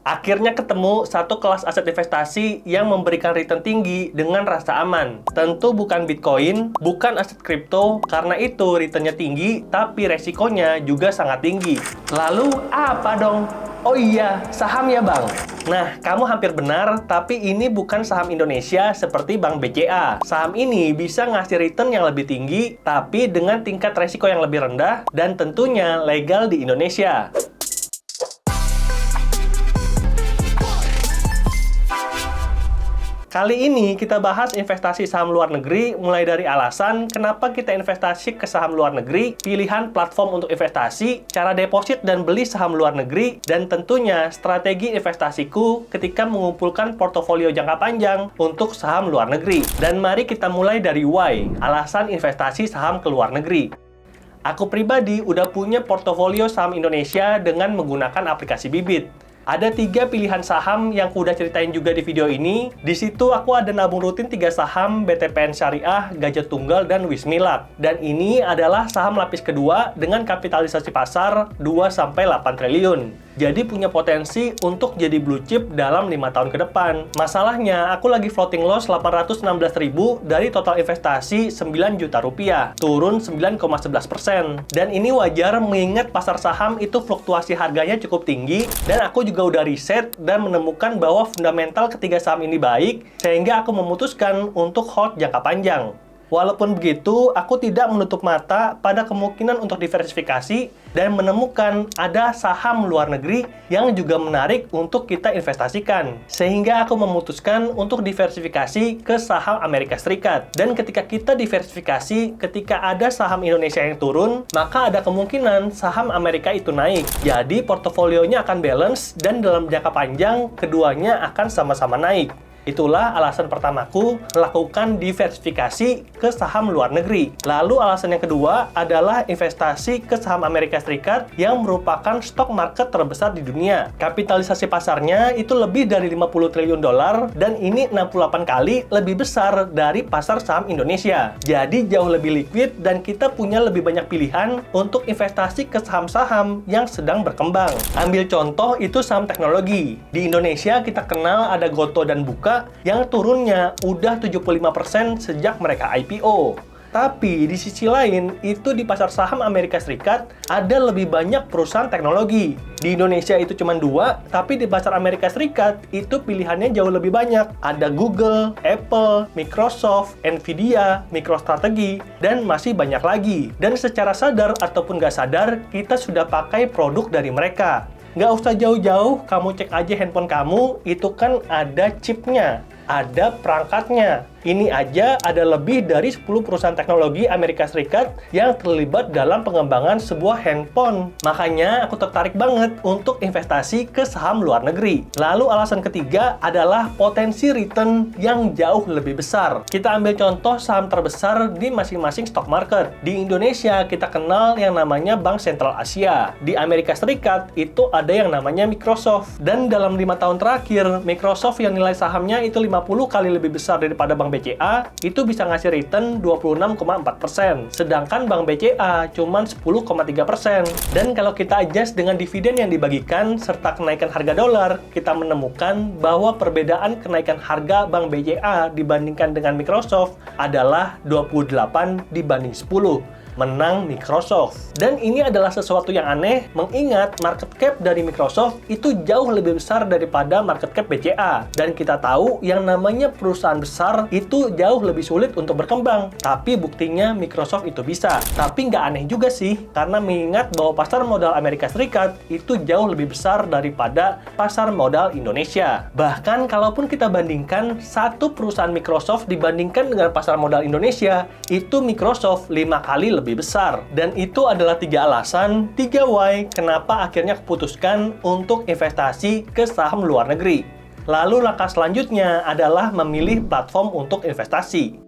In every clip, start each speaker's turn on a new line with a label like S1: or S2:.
S1: Akhirnya ketemu satu kelas aset investasi yang memberikan return tinggi dengan rasa aman. Tentu bukan Bitcoin, bukan aset kripto, karena itu returnnya tinggi, tapi resikonya juga sangat tinggi. Lalu apa dong? Oh iya, saham ya bang. Nah, kamu hampir benar, tapi ini bukan saham Indonesia seperti Bank BCA. Saham ini bisa ngasih return yang lebih tinggi, tapi dengan tingkat resiko yang lebih rendah, dan tentunya legal di Indonesia. Kali ini kita bahas investasi saham luar negeri, mulai dari alasan kenapa kita investasi ke saham luar negeri, pilihan platform untuk investasi, cara deposit dan beli saham luar negeri, dan tentunya strategi investasiku ketika mengumpulkan portofolio jangka panjang untuk saham luar negeri. Dan mari kita mulai dari why, alasan investasi saham ke luar negeri. Aku pribadi udah punya portofolio saham Indonesia dengan menggunakan aplikasi Bibit. Ada 3 pilihan saham yang aku udah ceritain juga di video ini. Di situ aku ada nabung rutin 3 saham BTPN Syariah, Gajah Tunggal, dan Wismilak. Dan ini adalah saham lapis kedua dengan kapitalisasi pasar 2-8 triliun. Jadi punya potensi untuk jadi blue chip dalam 5 tahun ke depan. Masalahnya, aku lagi floating loss 816.000 dari total investasi 9 juta rupiah, turun 9,11%. Dan ini wajar mengingat pasar saham itu fluktuasi harganya cukup tinggi, dan aku juga udah riset dan menemukan bahwa fundamental ketiga saham ini baik, sehingga aku memutuskan untuk hold jangka panjang. Walaupun begitu, aku tidak menutup mata pada kemungkinan untuk diversifikasi dan menemukan ada saham luar negeri yang juga menarik untuk kita investasikan. Sehingga aku memutuskan untuk diversifikasi ke saham Amerika Serikat. Dan ketika kita diversifikasi, ketika ada saham Indonesia yang turun, maka ada kemungkinan saham Amerika itu naik. Jadi portofolionya akan balance dan dalam jangka panjang keduanya akan sama-sama naik. Itulah alasan pertamaku melakukan diversifikasi ke saham luar negeri. Lalu alasan yang kedua adalah investasi ke saham Amerika Serikat yang merupakan stok market terbesar di dunia. Kapitalisasi pasarnya itu lebih dari 50 triliun dolar dan ini 68 kali lebih besar dari pasar saham Indonesia. Jadi jauh lebih liquid dan kita punya lebih banyak pilihan untuk investasi ke saham-saham yang sedang berkembang. Ambil contoh itu saham teknologi. Di Indonesia kita kenal ada Goto dan Buka yang turunnya udah 75% sejak mereka IPO. Tapi di sisi lain, itu di pasar saham Amerika Serikat ada lebih banyak perusahaan teknologi. Di Indonesia itu cuma 2, tapi di pasar Amerika Serikat itu pilihannya jauh lebih banyak. Ada Google, Apple, Microsoft, Nvidia, MicroStrategy, dan masih banyak lagi. Dan secara sadar ataupun nggak sadar, kita sudah pakai produk dari mereka. Nggak usah jauh-jauh, kamu cek aja handphone kamu, itu kan ada chipnya, ada perangkatnya. Ini aja ada lebih dari 10 perusahaan teknologi Amerika Serikat yang terlibat dalam pengembangan sebuah handphone. Makanya aku tertarik banget untuk investasi ke saham luar negeri. Lalu alasan ketiga adalah potensi return yang jauh lebih besar. Kita ambil contoh saham terbesar di masing-masing stock market. Di Indonesia kita kenal yang namanya Bank Sentral Asia. Di Amerika Serikat itu ada yang namanya Microsoft. Dan dalam 5 tahun terakhir, Microsoft yang nilai sahamnya itu 50 kali lebih besar daripada Bank BCA, itu bisa ngasih return 26,4%. Sedangkan Bank BCA cuma 10,3%. Dan kalau kita adjust dengan dividen yang dibagikan serta kenaikan harga dolar, kita menemukan bahwa perbedaan kenaikan harga Bank BCA dibandingkan dengan Microsoft adalah 28 dibanding 10. Menang Microsoft. Dan ini adalah sesuatu yang aneh, mengingat market cap dari Microsoft itu jauh lebih besar daripada market cap BCA. Dan kita tahu yang namanya perusahaan besar itu jauh lebih sulit untuk berkembang. Tapi buktinya Microsoft itu bisa. Tapi nggak aneh juga sih, karena mengingat bahwa pasar modal Amerika Serikat itu jauh lebih besar daripada pasar modal Indonesia. Bahkan kalaupun kita bandingkan satu perusahaan Microsoft dibandingkan dengan pasar modal Indonesia, itu Microsoft 5 kali lebih besar. Dan itu adalah 3 alasan, 3 why kenapa akhirnya keputuskan untuk investasi ke saham luar negeri. Lalu langkah selanjutnya adalah memilih platform untuk investasi.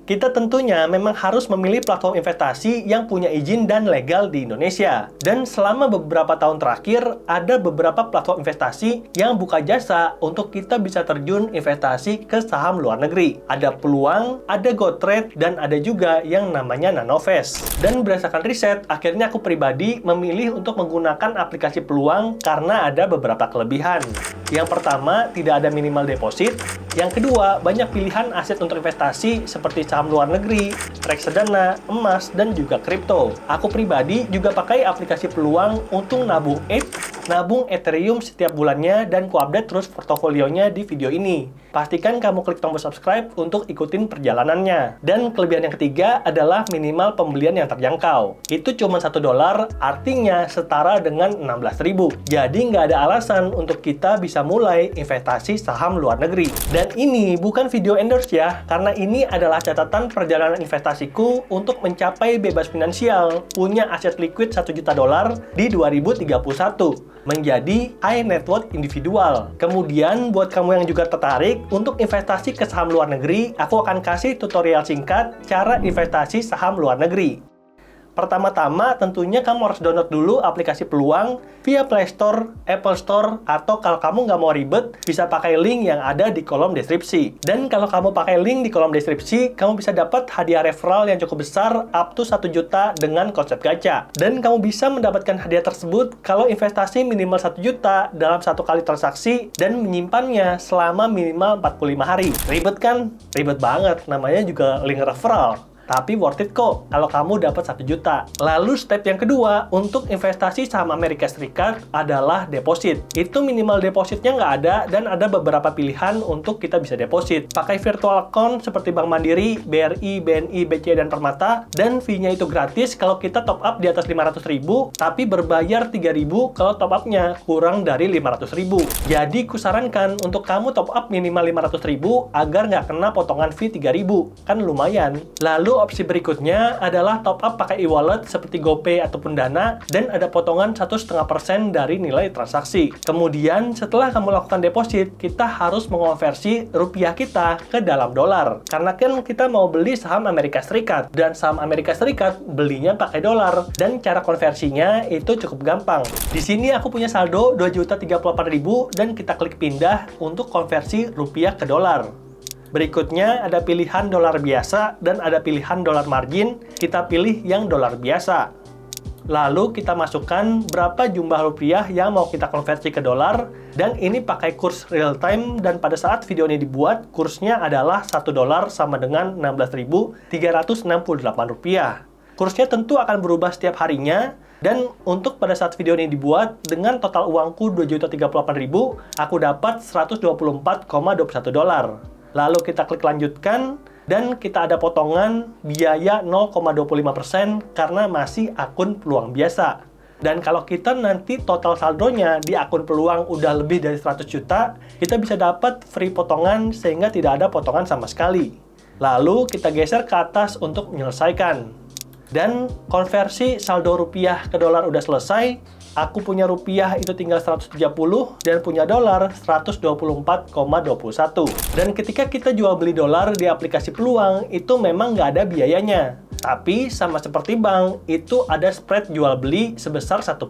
S1: Kita tentunya memang harus memilih platform investasi yang punya izin dan legal di Indonesia. Dan selama beberapa tahun terakhir, ada beberapa platform investasi yang buka jasa untuk kita bisa terjun investasi ke saham luar negeri. Ada Peluang, ada GoTrade, dan ada juga yang namanya Nanovest. Dan berdasarkan riset, akhirnya aku pribadi memilih untuk menggunakan aplikasi Peluang karena ada beberapa kelebihan. Yang pertama, tidak ada minimal deposit. Yang kedua, banyak pilihan aset untuk investasi seperti saham luar negeri, reksadana, emas, dan juga kripto. Aku pribadi juga pakai aplikasi Peluang untuk nabung Ethereum setiap bulannya, dan ku update terus portofolionya di video ini. Pastikan kamu klik tombol subscribe untuk ikutin perjalanannya. Dan kelebihan yang ketiga adalah minimal pembelian yang terjangkau. Itu cuma $1, artinya setara dengan 16.000. Jadi nggak ada alasan untuk kita bisa mulai investasi saham luar negeri. Dan ini bukan video endorse ya, karena ini adalah catatan perjalanan investasiku untuk mencapai bebas finansial, punya aset liquid $1 juta di 2031. Menjadi high net worth individual. Kemudian buat kamu yang juga tertarik untuk investasi ke saham luar negeri, aku akan kasih tutorial singkat cara investasi saham luar negeri. Pertama-tama tentunya kamu harus download dulu aplikasi Peluang via Play Store, Apple Store, atau kalau kamu nggak mau ribet, bisa pakai link yang ada di kolom deskripsi. Dan kalau kamu pakai link di kolom deskripsi, kamu bisa dapat hadiah referral yang cukup besar up to 1 juta dengan konsep gacha. Dan kamu bisa mendapatkan hadiah tersebut kalau investasi minimal 1 juta dalam satu kali transaksi dan menyimpannya selama minimal 45 hari. Ribet kan? Ribet banget, namanya juga link referral. Tapi worth it kok kalau kamu dapat 1 juta. Lalu step yang kedua untuk investasi saham Amerika Serikat adalah deposit. Itu minimal depositnya nggak ada dan ada beberapa pilihan untuk kita bisa deposit. Pakai virtual account seperti Bank Mandiri, BRI, BNI, BCA, dan Permata. Dan fee-nya itu gratis kalau kita top up di atas 500.000, tapi berbayar 3.000 kalau top up-nya kurang dari 500.000. Jadi kusarankan untuk kamu top up minimal 500.000 agar nggak kena potongan fee 3.000. Kan lumayan. Lalu opsi berikutnya adalah top up pakai e-wallet seperti GoPay ataupun Dana, dan ada potongan 1,5% dari nilai transaksi. Kemudian setelah kamu lakukan deposit, kita harus mengonversi rupiah kita ke dalam dolar. Karena kan kita mau beli saham Amerika Serikat, dan saham Amerika Serikat belinya pakai dolar, dan cara konversinya itu cukup gampang. Di sini aku punya saldo 2.038.000 dan kita klik pindah untuk konversi rupiah ke dolar. Berikutnya ada pilihan dolar biasa dan ada pilihan dolar margin. Kita pilih yang dolar biasa. Lalu kita masukkan berapa jumlah rupiah yang mau kita konversi ke dolar, dan ini pakai kurs real time, dan pada saat video ini dibuat kursnya adalah $1 sama dengan 16.368 rupiah. Kursnya tentu akan berubah setiap harinya. Dan untuk pada saat video ini dibuat, dengan total uangku 2.038.000, aku dapat $124,21. Lalu kita klik lanjutkan, dan kita ada potongan biaya 0,25% karena masih akun Peluang biasa. Dan kalau kita nanti total saldonya di akun Peluang udah lebih dari 100 juta, kita bisa dapat free potongan sehingga tidak ada potongan sama sekali. Lalu kita geser ke atas untuk menyelesaikan. Dan konversi saldo rupiah ke dolar udah selesai. Aku punya rupiah itu tinggal 130 dan punya dolar 124,21. Dan ketika kita jual beli dolar di aplikasi Peluang, itu memang nggak ada biayanya. Tapi sama seperti bank, itu ada spread jual beli sebesar 1%.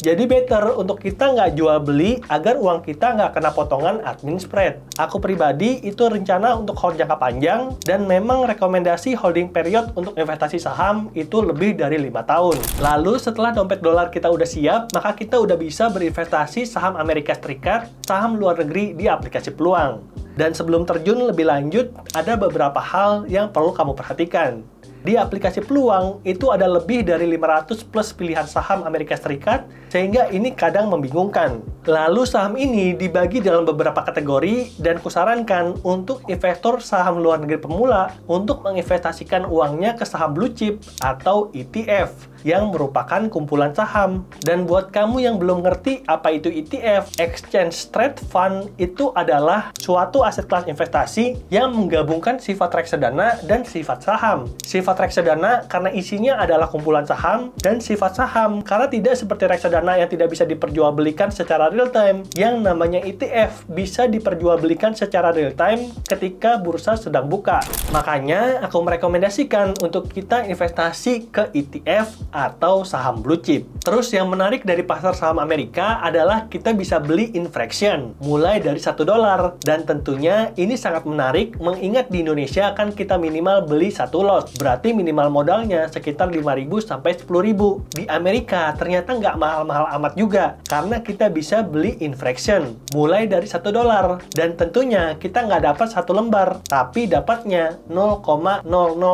S1: Jadi better untuk kita nggak jual beli agar uang kita nggak kena potongan admin spread. Aku pribadi itu rencana untuk hold jangka panjang, dan memang rekomendasi holding period untuk investasi saham itu lebih dari 5 tahun. Lalu setelah dompet dolar kita udah siap, maka kita udah bisa berinvestasi saham Amerika Serikat, saham luar negeri di aplikasi Peluang. Dan sebelum terjun lebih lanjut, ada beberapa hal yang perlu kamu perhatikan. Di aplikasi Peluang itu ada lebih dari 500 plus pilihan saham Amerika Serikat, sehingga ini kadang membingungkan. Lalu saham ini dibagi dalam beberapa kategori, dan kusarankan untuk investor saham luar negeri pemula untuk menginvestasikan uangnya ke saham blue chip atau ETF yang merupakan kumpulan saham. Dan buat kamu yang belum ngerti apa itu ETF, Exchange Traded Fund itu adalah suatu aset kelas investasi yang menggabungkan sifat reksadana dan sifat saham. Sifat sifat reksadana karena isinya adalah kumpulan saham, dan sifat saham karena tidak seperti reksadana yang tidak bisa diperjualbelikan secara real time. Yang namanya ETF bisa diperjualbelikan secara real time ketika bursa sedang buka. Makanya aku merekomendasikan untuk kita investasi ke ETF atau saham blue chip. Terus yang menarik dari pasar saham Amerika adalah kita bisa beli in fraction mulai dari $1. Dan tentunya ini sangat menarik mengingat di Indonesia kan kita minimal beli 1 lot. Berarti minimal modalnya sekitar 5.000 sampai 10.000. Di Amerika ternyata nggak mahal-mahal amat juga karena kita bisa beli in fraction mulai dari $1. Dan tentunya kita nggak dapat satu lembar, tapi dapatnya 0,00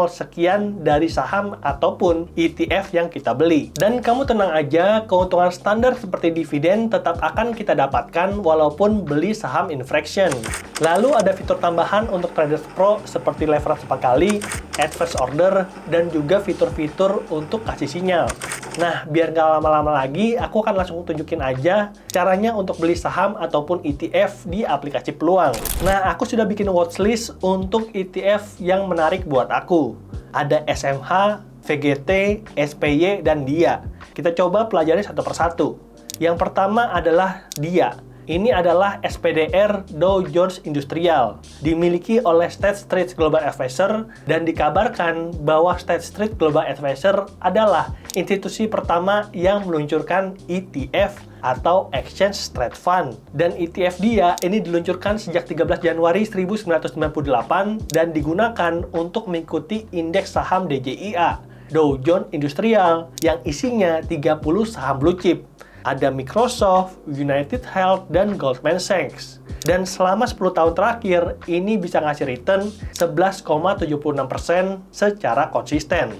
S1: sekian dari saham ataupun ETF yang kita beli. Dan kamu tenang aja, keuntungan standar seperti dividen tetap akan kita dapatkan walaupun beli saham in fraction. Lalu ada fitur tambahan untuk traders pro seperti leverage 4 kali, advance order, dan juga fitur-fitur untuk kasih sinyal. Nah, biar nggak lama-lama lagi, aku akan langsung tunjukin aja caranya untuk beli saham ataupun ETF di aplikasi Peluang. Nah, aku sudah bikin watchlist untuk ETF yang menarik buat aku. Ada SMH, VGT, SPY, dan DIA. Kita coba pelajari satu persatu. Yang pertama adalah DIA. Ini adalah SPDR Dow Jones Industrial, dimiliki oleh State Street Global Advisor, dan dikabarkan bahwa State Street Global Advisor adalah institusi pertama yang meluncurkan ETF atau Exchange Traded Fund. Dan ETF dia ini diluncurkan sejak 13 Januari 1998 dan digunakan untuk mengikuti indeks saham DJIA, Dow Jones Industrial, yang isinya 30 saham blue chip. Ada Microsoft, United Health, dan Goldman Sachs. Dan selama 10 tahun terakhir, ini bisa ngasih return 11,76% secara konsisten.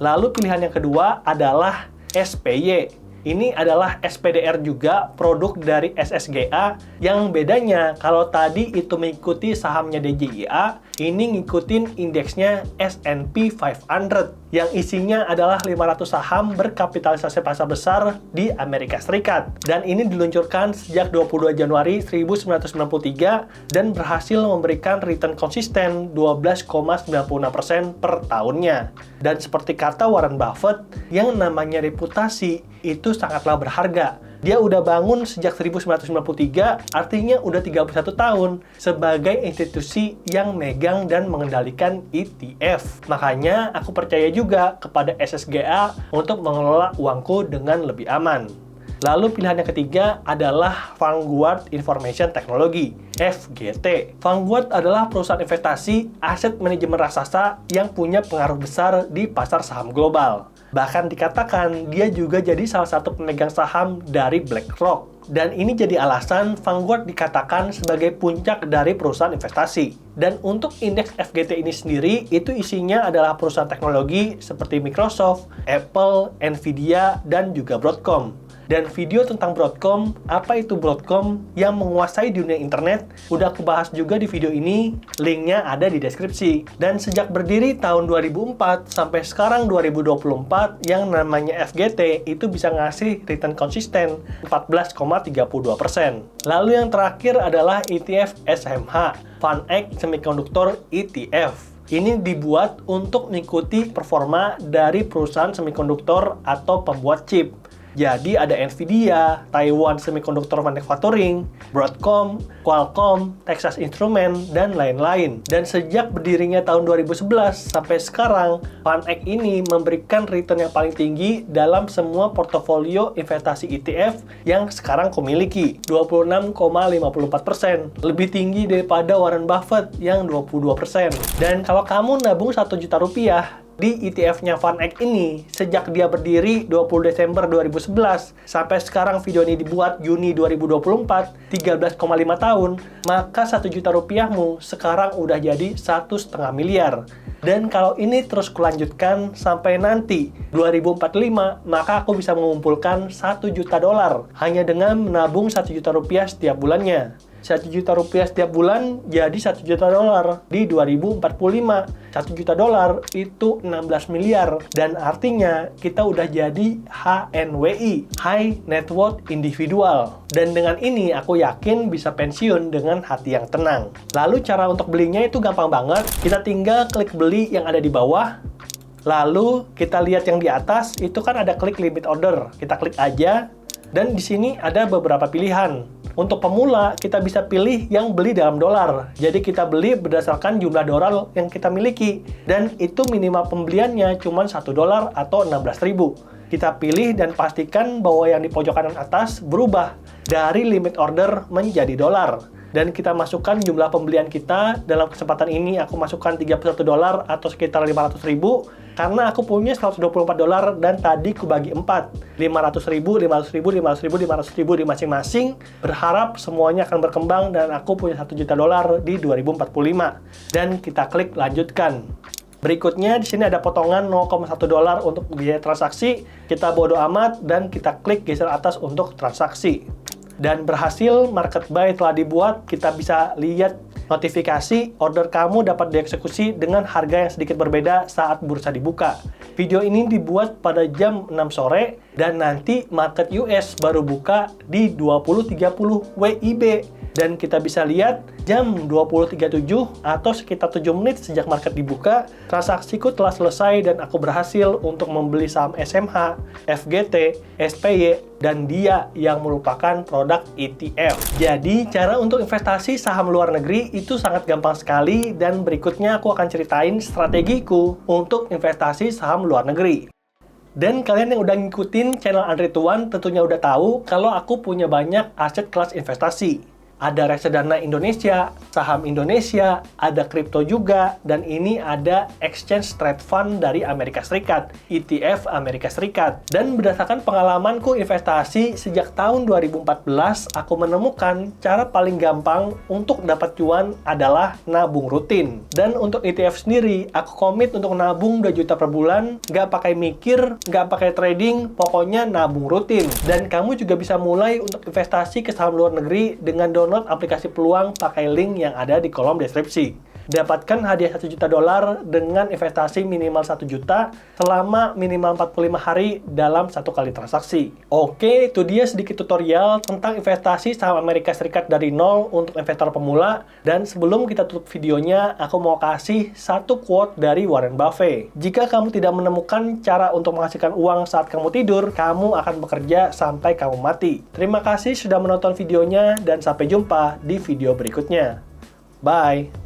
S1: Lalu pilihan yang kedua adalah SPY. Ini adalah SPDR juga, produk dari SSGA, yang bedanya kalau tadi itu mengikuti sahamnya DJIA, ini ngikutin indeksnya S&P 500, yang isinya adalah 500 saham berkapitalisasi pasar besar di Amerika Serikat. Dan ini diluncurkan sejak 22 Januari 1993 dan berhasil memberikan return konsisten 12,96% per tahunnya. Dan seperti kata Warren Buffett, yang namanya reputasi itu sangatlah berharga. Dia udah bangun sejak 1993, artinya udah 31 tahun sebagai institusi yang megang dan mengendalikan ETF. Makanya aku percaya juga kepada SSGA untuk mengelola uangku dengan lebih aman. Lalu pilihan yang ketiga adalah Vanguard Information Technology, FGT. Vanguard adalah perusahaan investasi aset manajemen raksasa yang punya pengaruh besar di pasar saham global. Bahkan dikatakan dia juga jadi salah satu pemegang saham dari BlackRock. Dan ini jadi alasan Vanguard dikatakan sebagai puncak dari perusahaan investasi. Dan untuk indeks FGT ini sendiri, itu isinya adalah perusahaan teknologi seperti Microsoft, Apple, Nvidia, dan juga Broadcom. Dan video tentang Broadcom, apa itu Broadcom yang menguasai dunia internet, udah aku bahas juga di video ini, linknya ada di deskripsi. Dan sejak berdiri tahun 2004 sampai sekarang 2024, yang namanya FGT itu bisa ngasih return konsisten 14,32%. Lalu yang terakhir adalah ETF SMH, VanEck Semiconductor ETF. Ini dibuat untuk mengikuti performa dari perusahaan semikonduktor atau pembuat chip. Jadi ada Nvidia, Taiwan Semiconductor Manufacturing, Broadcom, Qualcomm, Texas Instruments, dan lain-lain. Dan sejak berdirinya tahun 2011 sampai sekarang, VanEck ini memberikan return yang paling tinggi dalam semua portofolio investasi ETF yang sekarang kumiliki, 26,54%. Lebih tinggi daripada Warren Buffett yang 22%. Dan kalau kamu nabung 1 juta rupiah, di ETF-nya VanEck ini, sejak dia berdiri 20 Desember 2011, sampai sekarang video ini dibuat Juni 2024, 13,5 tahun, maka 1 juta rupiahmu sekarang udah jadi 1,5 miliar. Dan kalau ini terus kulanjutkan sampai nanti 2045, maka aku bisa mengumpulkan 1 juta dolar hanya dengan menabung 1 juta rupiah setiap bulannya. 1 juta rupiah setiap bulan jadi 1 juta dolar di 2045. 1 juta dolar itu 16 miliar. Dan artinya kita udah jadi HNWI, High Net Worth Individual. Dan dengan ini aku yakin bisa pensiun dengan hati yang tenang. Lalu cara untuk belinya itu gampang banget. Kita tinggal klik beli yang ada di bawah. Lalu kita lihat yang di atas, itu kan ada klik limit order. Kita klik aja, dan di sini ada beberapa pilihan. Untuk pemula, kita bisa pilih yang beli dalam dolar. Jadi kita beli berdasarkan jumlah dolar yang kita miliki. Dan itu minimal pembeliannya cuma $1 atau 16.000. Kita pilih dan pastikan bahwa yang di pojok kanan atas berubah dari limit order menjadi dolar. Dan kita masukkan jumlah pembelian kita. Dalam kesempatan ini aku masukkan $31 atau sekitar 500.000 karena aku punya $124 dan tadi aku bagi 4. 500.000, 500.000, 500.000, 500.000 di masing-masing. Berharap semuanya akan berkembang dan aku punya $1 juta di 2045. Dan kita klik lanjutkan. Berikutnya di sini ada potongan $0,1 untuk biaya transaksi. Kita bodo amat dan kita klik geser atas untuk transaksi. Dan berhasil, market buy telah dibuat. Kita bisa lihat notifikasi order kamu dapat dieksekusi dengan harga yang sedikit berbeda saat bursa dibuka. Video ini dibuat pada jam 6 sore dan nanti market US baru buka di 20.30 WIB. Dan kita bisa lihat jam 20.37 atau sekitar 7 menit sejak market dibuka, transaksiku telah selesai dan aku berhasil untuk membeli saham SMH, FGT, SPY, dan DIA yang merupakan produk ETF. Jadi, cara untuk investasi saham luar negeri itu sangat gampang sekali dan berikutnya aku akan ceritain strategiku untuk investasi saham luar negeri. Dan kalian yang udah ngikutin channel Andre Tuan tentunya udah tahu kalau aku punya banyak aset kelas investasi. Ada reksadana Indonesia, saham Indonesia, ada kripto juga, dan ini ada Exchange Trade Fund dari Amerika Serikat, ETF Amerika Serikat. Dan berdasarkan pengalamanku investasi sejak tahun 2014, aku menemukan cara paling gampang untuk dapat cuan adalah nabung rutin. Dan untuk ETF sendiri, aku komit untuk nabung 2 juta per bulan, nggak pakai mikir, nggak pakai trading, pokoknya nabung rutin. Dan kamu juga bisa mulai untuk investasi ke saham luar negeri dengan download aplikasi Peluang pakai link yang ada di kolom deskripsi. Dapatkan hadiah $1 juta dengan investasi minimal 1 juta selama minimal 45 hari dalam 1 kali transaksi. Oke, itu dia sedikit tutorial tentang investasi saham Amerika Serikat dari nol untuk investor pemula. Dan sebelum kita tutup videonya, aku mau kasih satu quote dari Warren Buffett. Jika kamu tidak menemukan cara untuk menghasilkan uang saat kamu tidur, kamu akan bekerja sampai kamu mati. Terima kasih sudah menonton videonya dan sampai jumpa di video berikutnya. Bye!